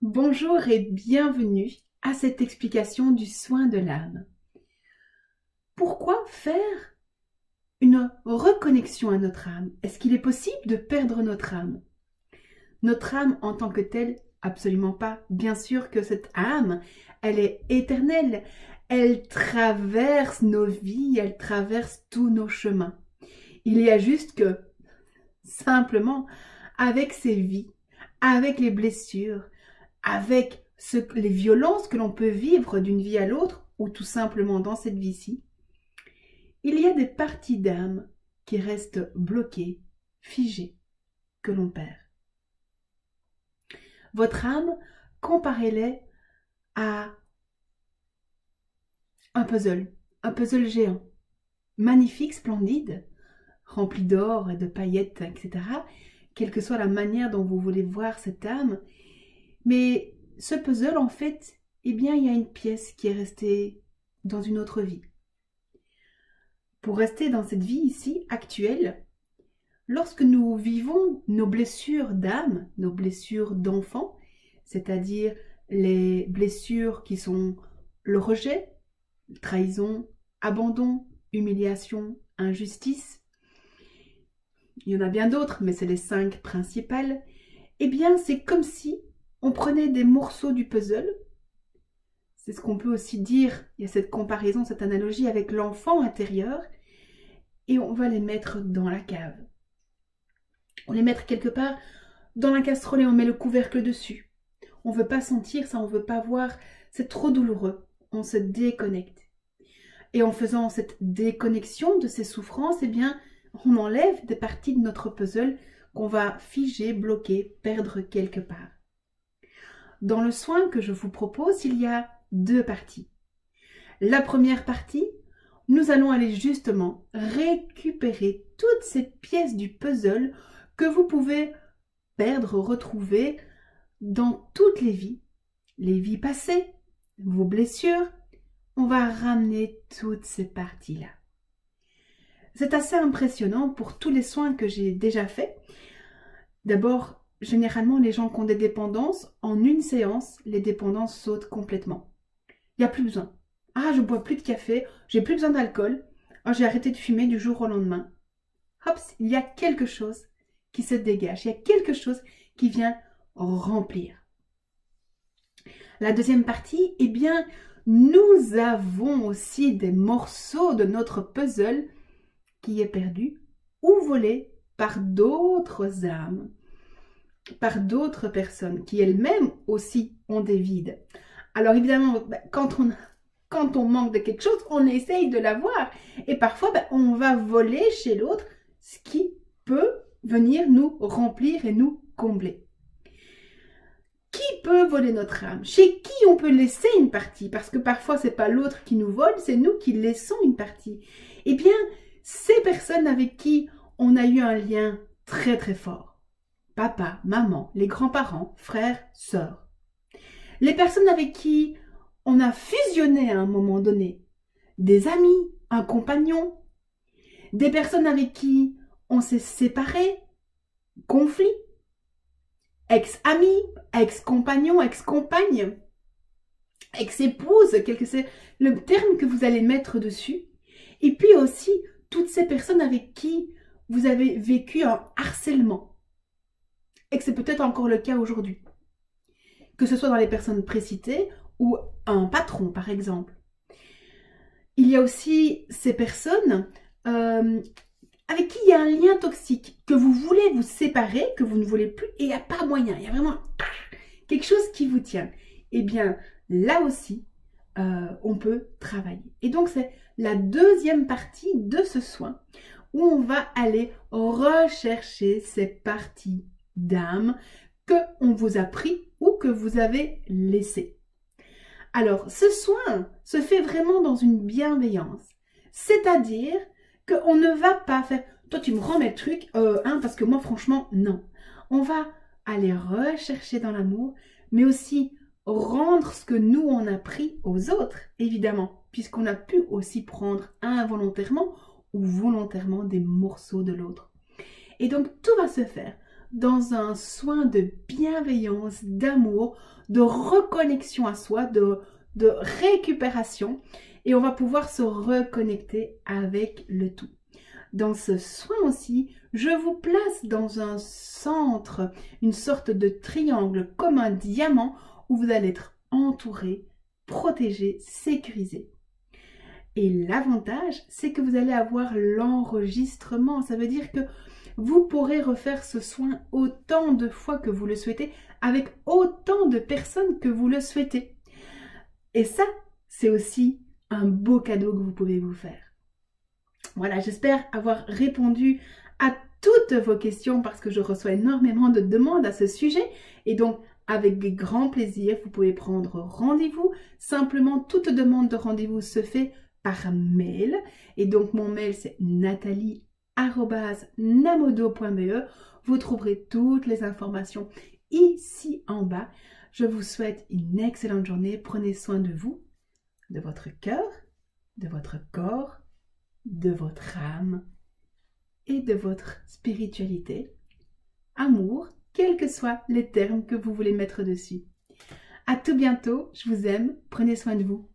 Bonjour et bienvenue à cette explication du soin de l'âme. Pourquoi faire une reconnexion à notre âme? Est-ce qu'il est possible de perdre notre âme? Notre âme en tant que telle, absolument pas. Bien sûr que cette âme, elle est éternelle. Elle traverse nos vies, elle traverse tous nos chemins. Il y a juste que, simplement, avec ces vies, avec les blessures, avec les violences que l'on peut vivre d'une vie à l'autre, ou tout simplement dans cette vie-ci, il y a des parties d'âme qui restent bloquées, figées, que l'on perd. Votre âme, comparez-les à un puzzle géant, magnifique, splendide, rempli d'or et de paillettes, etc., quelle que soit la manière dont vous voulez voir cette âme. Mais ce puzzle, en fait, eh bien, il y a une pièce qui est restée dans une autre vie. Pour rester dans cette vie ici, actuelle, lorsque nous vivons nos blessures d'âme, nos blessures d'enfant, c'est-à-dire les blessures qui sont le rejet, trahison, abandon, humiliation, injustice, il y en a bien d'autres, mais c'est les 5 principales, eh bien, c'est comme si on prenait des morceaux du puzzle. C'est ce qu'on peut aussi dire, il y a cette comparaison, cette analogie avec l'enfant intérieur, et on va les mettre dans la cave. On les met quelque part dans la casserole et on met le couvercle dessus. On ne veut pas sentir ça, on ne veut pas voir, c'est trop douloureux. On se déconnecte. Et en faisant cette déconnexion de ces souffrances, eh bien, on enlève des parties de notre puzzle qu'on va figer, bloquer, perdre quelque part. Dans le soin que je vous propose, il y a 2 parties. La première partie, nous allons aller justement récupérer toutes ces pièces du puzzle que vous pouvez perdre, retrouver dans toutes les vies passées, vos blessures. On va ramener toutes ces parties-là. C'est assez impressionnant pour tous les soins que j'ai déjà faits. D'abord, généralement, les gens qui ont des dépendances, en une séance, les dépendances sautent complètement. Il n'y a plus besoin. Ah, je bois plus de café, j'ai plus besoin d'alcool. Oh, j'ai arrêté de fumer du jour au lendemain. Hop, il y a quelque chose qui se dégage. Il y a quelque chose qui vient remplir. La deuxième partie, eh bien, nous avons aussi des morceaux de notre puzzle qui est perdu ou volé par d'autres âmes, par d'autres personnes qui elles-mêmes aussi ont des vides. Alors évidemment, quand on manque de quelque chose, on essaye de l'avoir. Et parfois, on va voler chez l'autre ce qui peut venir nous remplir et nous combler. Qui peut voler notre âme? Chez qui on peut laisser une partie? Parce que parfois, ce n'est pas l'autre qui nous vole, c'est nous qui laissons une partie. Eh bien, ces personnes avec qui on a eu un lien très très fort. Papa, maman, les grands-parents, frères, sœurs. Les personnes avec qui on a fusionné à un moment donné. Des amis, un compagnon. Des personnes avec qui on s'est séparé, conflit. Ex-ami, ex-compagnon, ex-compagne, ex-épouse, quel que c'est le terme que vous allez mettre dessus. Et puis aussi, toutes ces personnes avec qui vous avez vécu un harcèlement. Et que c'est peut-être encore le cas aujourd'hui. Que ce soit dans les personnes précitées ou un patron, par exemple. Il y a aussi ces personnes avec qui il y a un lien toxique, que vous voulez vous séparer, que vous ne voulez plus, et il n'y a pas moyen, il y a vraiment quelque chose qui vous tient. Eh bien, là aussi, on peut travailler. Et donc, c'est la deuxième partie de ce soin, où on va aller rechercher ces parties d'âme qu'on vous a pris ou que vous avez laissées. Alors, ce soin se fait vraiment dans une bienveillance, c'est-à-dire qu'on ne va pas faire « toi tu me rends mes trucs, parce que moi franchement, non ». On va aller rechercher dans l'amour, mais aussi rendre ce que nous on a pris aux autres, évidemment, puisqu'on a pu aussi prendre involontairement ou volontairement des morceaux de l'autre. Et donc tout va se faire dans un soin de bienveillance, d'amour, de reconnexion à soi, de récupération, et on va pouvoir se reconnecter avec le tout. Dans ce soin aussi, je vous place dans un centre, une sorte de triangle comme un diamant où vous allez être entouré, protégé, sécurisé. Et l'avantage, c'est que vous allez avoir l'enregistrement. Ça veut dire que vous pourrez refaire ce soin autant de fois que vous le souhaitez, avec autant de personnes que vous le souhaitez. Et ça, c'est aussi un beau cadeau que vous pouvez vous faire. Voilà, j'espère avoir répondu à toutes vos questions parce que je reçois énormément de demandes à ce sujet. Et donc, avec grand plaisir, vous pouvez prendre rendez-vous. Simplement, toute demande de rendez-vous se fait par mail. Et donc, mon mail, c'est nathalie@namodo.be. Vous trouverez toutes les informations ici en bas. Je vous souhaite une excellente journée. Prenez soin de vous, de votre cœur, de votre corps, de votre âme et de votre spiritualité. Amour, quels que soient les termes que vous voulez mettre dessus. À tout bientôt, je vous aime, prenez soin de vous.